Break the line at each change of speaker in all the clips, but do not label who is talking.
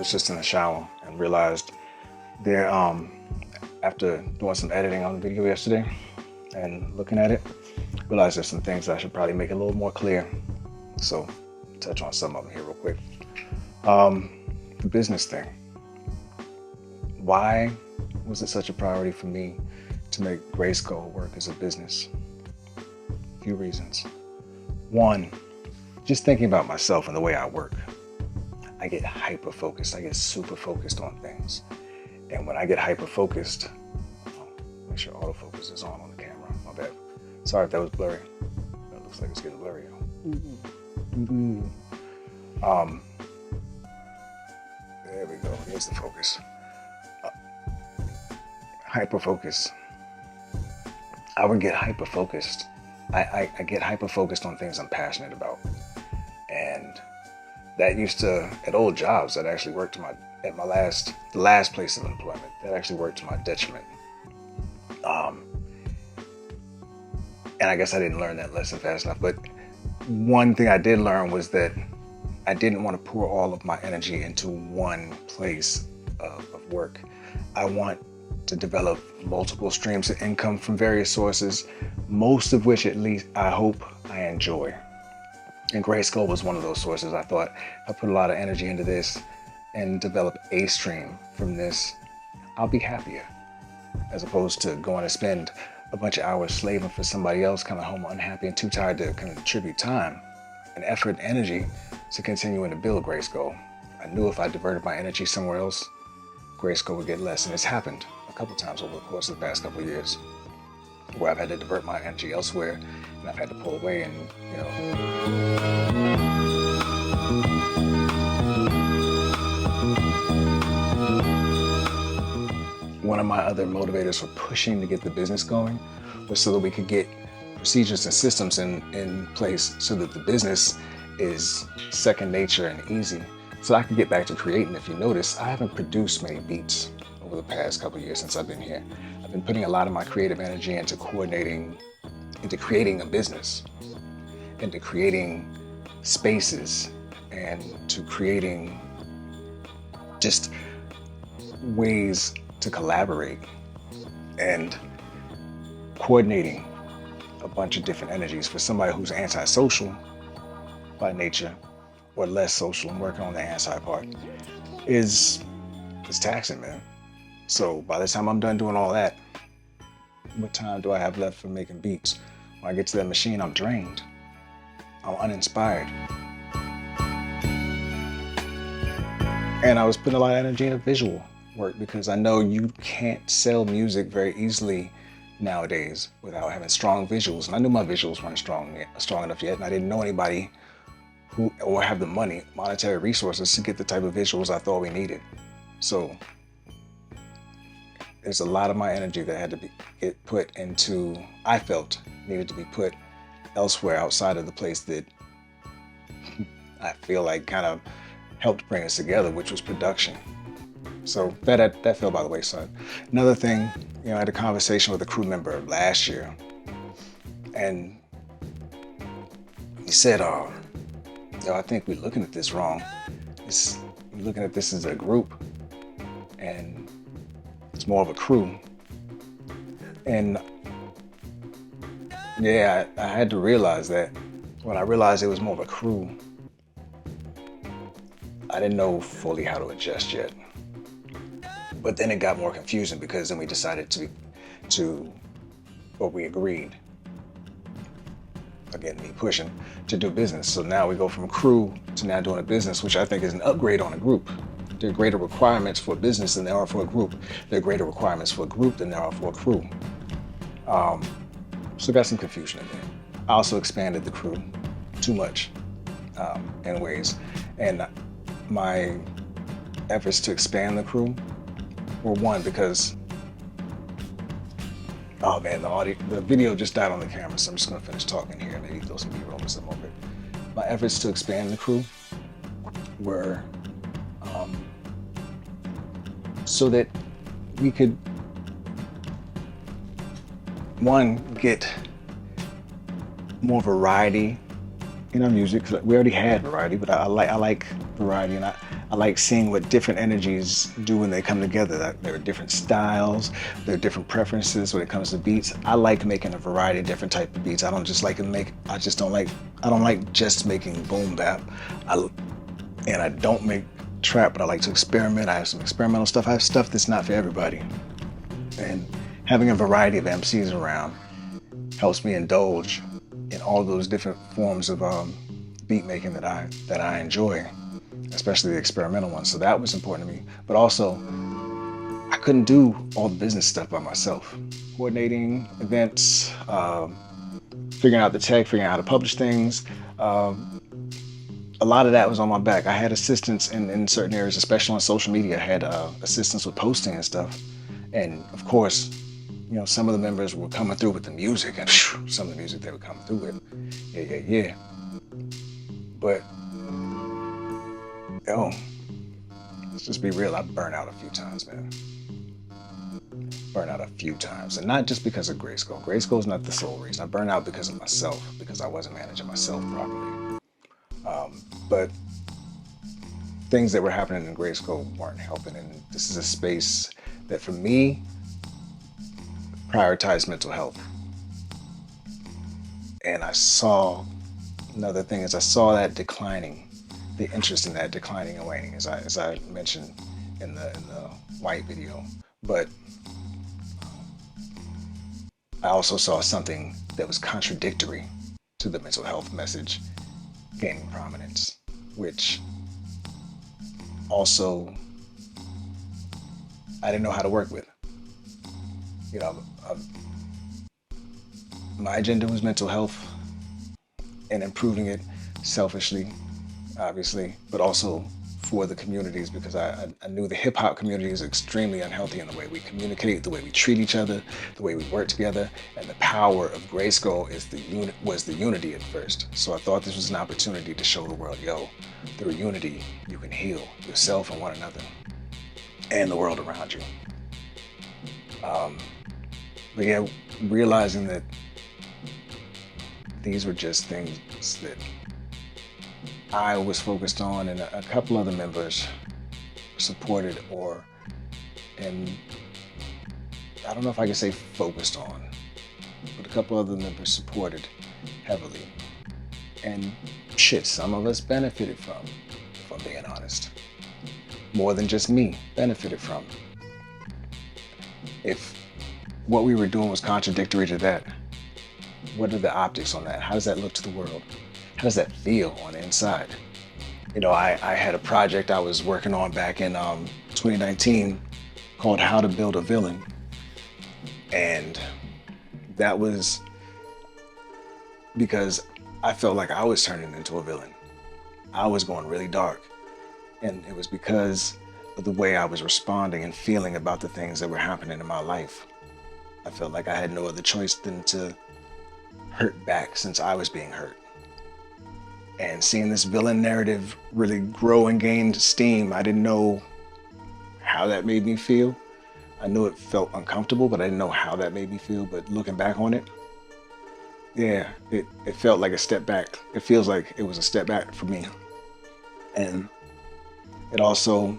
was just in the shower and realized there, after doing some editing on the video yesterday and looking at it, realized there's some things I should probably make a little more clear. So touch on some of them here real quick. The business thing. Why was it such a priority for me to make GRYSKLL work as a business? A few reasons. One, just thinking about myself and the way I work. I get hyper focused. I get super focused on things. And when I get hyper focused, make sure autofocus is on the camera. My bad. Sorry if that was blurry. That looks like it's getting blurry. There we go. Here's the focus. Hyper focus. I would get hyper focused. I get hyper focused on things I'm passionate about. And that used to, at old jobs, that actually worked to the last place of employment, that actually worked to my detriment. And I guess I didn't learn that lesson fast enough. But one thing I did learn was that I didn't want to pour all of my energy into one place of work. I want to develop multiple streams of income from various sources, most of which, at least, I hope I enjoy. And GRYSKLL was one of those sources. I thought if I put a lot of energy into this and develop a stream from this, I'll be happier, as opposed to going to spend a bunch of hours slaving for somebody else, kind of home unhappy and too tired to contribute time and effort and energy to continuing to build GRYSKLL. I knew if I diverted my energy somewhere else, GRYSKLL would get less. And it's happened a couple times over the course of the past couple of years, where I've had to divert my energy elsewhere and I've had to pull away and, One of my other motivators for pushing to get the business going was so that we could get procedures and systems in place so that the business is second nature and easy, so I can get back to creating. If you notice, I haven't produced many beats over the past couple of years since I've been here. I've been putting a lot of my creative energy into creating a business, into creating spaces, and to creating just ways to collaborate and coordinating a bunch of different energies. For somebody who's antisocial by nature, or less social and working on the anti part, is taxing, man. So by the time I'm done doing all that, what time do I have left for making beats? When I get to that machine, I'm drained. I'm uninspired. And I was putting a lot of energy into visual work because I know you can't sell music very easily nowadays without having strong visuals. And I knew my visuals weren't strong enough yet, and I didn't know anybody who or have the monetary resources to get the type of visuals I thought we needed. So there's a lot of my energy that had to get put into, I felt needed to be put elsewhere outside of the place that I feel like kind of helped bring us together, which was production. So that fell by the wayside. Another thing, I had a conversation with a crew member last year, and he said, I think we're looking at this wrong. We're looking at this as a group, and it's more of a crew. And yeah, I had to realize that. When I realized it was more of a crew, I didn't know fully how to adjust yet. But then it got more confusing because then we decided we agreed, again, me pushing, to do business. So now we go from crew to now doing a business, which I think is an upgrade on a group. There are greater requirements for a business than there are for a group. There are greater requirements for a group than there are for a crew. So got some confusion in there. I also expanded the crew too much in ways. And my efforts to expand the crew were one because, the video just died on the camera, so I'm just gonna finish talking here, maybe throw some B-roll or something over it. My efforts to expand the crew were so that we could, one, get more variety in our music. We already had variety, but I like variety, and I like seeing what different energies do when they come together. There are different styles, there are different preferences when it comes to beats. I like making a variety of different type of beats. I don't just like to make. I just don't like. I don't like just making boom bap. And I don't make trap, but I like to experiment. I have some experimental stuff. I have stuff that's not for everybody, and having a variety of MCs around helps me indulge in all those different forms of beat making that I enjoy, especially the experimental ones. So that was important to me. But also, I couldn't do all the business stuff by myself. Coordinating events, figuring out the tech, figuring out how to publish things. A lot of that was on my back. I had assistants in certain areas, especially on social media. I had assistants with posting and stuff. And of course, some of the members were coming through with the music, and some of the music they were coming through with. Yeah. But, let's just be real. I burned out a few times, man. Burned out a few times. And not just because of GRYSKLL. GRYSKLL is not the sole reason. I burned out because of myself, because I wasn't managing myself properly. But things that were happening in GRYSKLL weren't helping. And this is a space that, for me, prioritized mental health. And I saw, another thing is I saw that declining, the interest in that declining and waning, as I mentioned in the white video. But I also saw something that was contradictory to the mental health message gaining prominence, which also I didn't know how to work with. My agenda was mental health and improving it selfishly, obviously, but also for the communities, because I knew the hip hop community is extremely unhealthy in the way we communicate, the way we treat each other, the way we work together, and the power of GRYSKLL was the unity at first. So I thought this was an opportunity to show the world, through unity, you can heal yourself and one another and the world around you. But yeah, realizing that these were just things that I was focused on, and a couple other members supported, and I don't know if I can say focused on, but a couple other members supported heavily. And some of us benefited from, if I'm being honest. More than just me benefited from. If what we were doing was contradictory to that, what are the optics on that? How does that look to the world? How does that feel on the inside? I had a project I was working on back in 2019 called How to Build a Villain. And that was because I felt like I was turning into a villain. I was going really dark. And it was because of the way I was responding and feeling about the things that were happening in my life. I felt like I had no other choice than to hurt back, since I was being hurt. And seeing this villain narrative really grow and gain steam, I didn't know how that made me feel. I knew it felt uncomfortable, but I didn't know how that made me feel. But looking back on it, it felt like a step back. It feels like it was a step back for me. And it also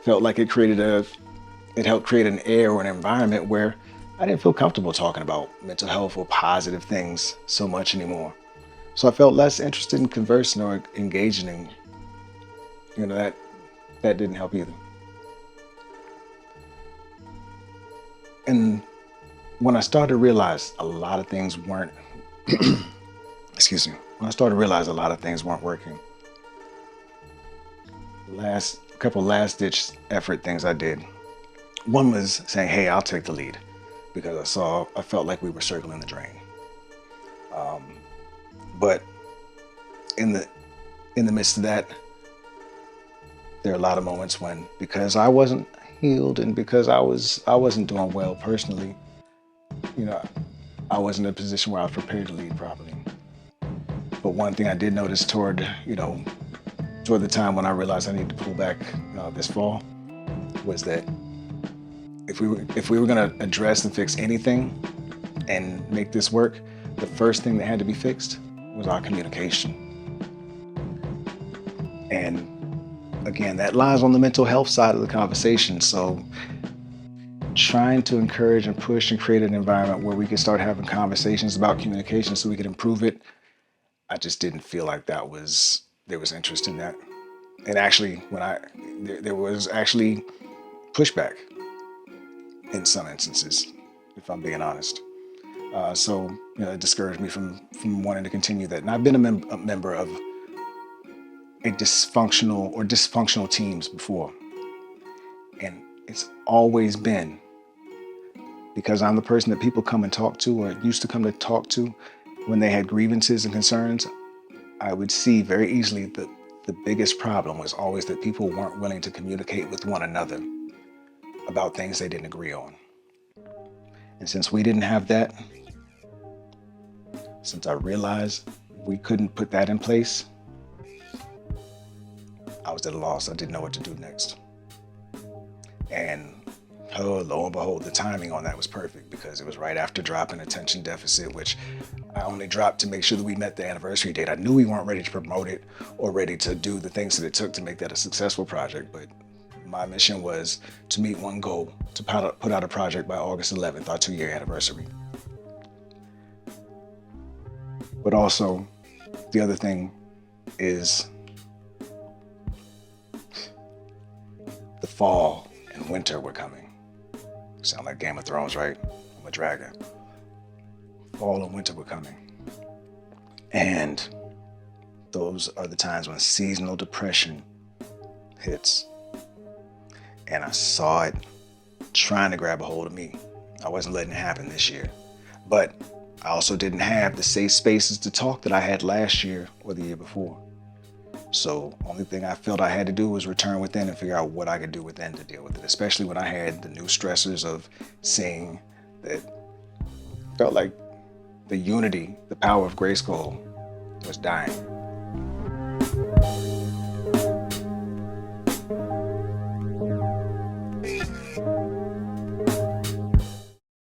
felt like it helped create an air or an environment where I didn't feel comfortable talking about mental health or positive things so much anymore. So I felt less interested in conversing or engaging in, that didn't help either. And when I started to realize a lot of things weren't, when I started to realize a lot of things weren't working, couple last ditch effort things I did. One was saying, hey, I'll take the lead, because I felt like we were circling the drain. But in the midst of that, there are a lot of moments when, because I wasn't healed and because I wasn't doing well personally, I wasn't in a position where I was prepared to lead properly. But one thing I did notice toward the time when I realized I needed to pull back this fall, was that if we were going to address and fix anything and make this work, the first thing that had to be fixed was our communication. And again, that lies on the mental health side of the conversation. So trying to encourage and push and create an environment where we can start having conversations about communication so we can improve it. I just didn't feel like there was interest in that. And actually, there was actually pushback in some instances, if I'm being honest. So it discouraged me from wanting to continue that. And I've been a member of a dysfunctional teams before, and it's always been because I'm the person that people come and talk to, or used to come to talk to, when they had grievances and concerns. I would see very easily that the biggest problem was always that people weren't willing to communicate with one another about things they didn't agree on. And since we didn't have that, since I realized we couldn't put that in place, I was at a loss. I didn't know what to do next. And lo and behold, the timing on that was perfect because it was right after dropping Attention Deficit, which I only dropped to make sure that we met the anniversary date. I knew we weren't ready to promote it or ready to do the things that it took to make that a successful project, but my mission was to meet one goal, to put out a project by August 11th, our 2-year anniversary. But also, the other thing is the fall and winter were coming. Sound like Game of Thrones, right? I'm a dragon. Fall and winter were coming. And those are the times when seasonal depression hits. And I saw it trying to grab a hold of me. I wasn't letting it happen this year. But I also didn't have the safe spaces to talk that I had last year or the year before. So only thing I felt I had to do was return within and figure out what I could do within to deal with it, especially when I had the new stressors of seeing that felt like the unity, the power of GRYSKLL was dying.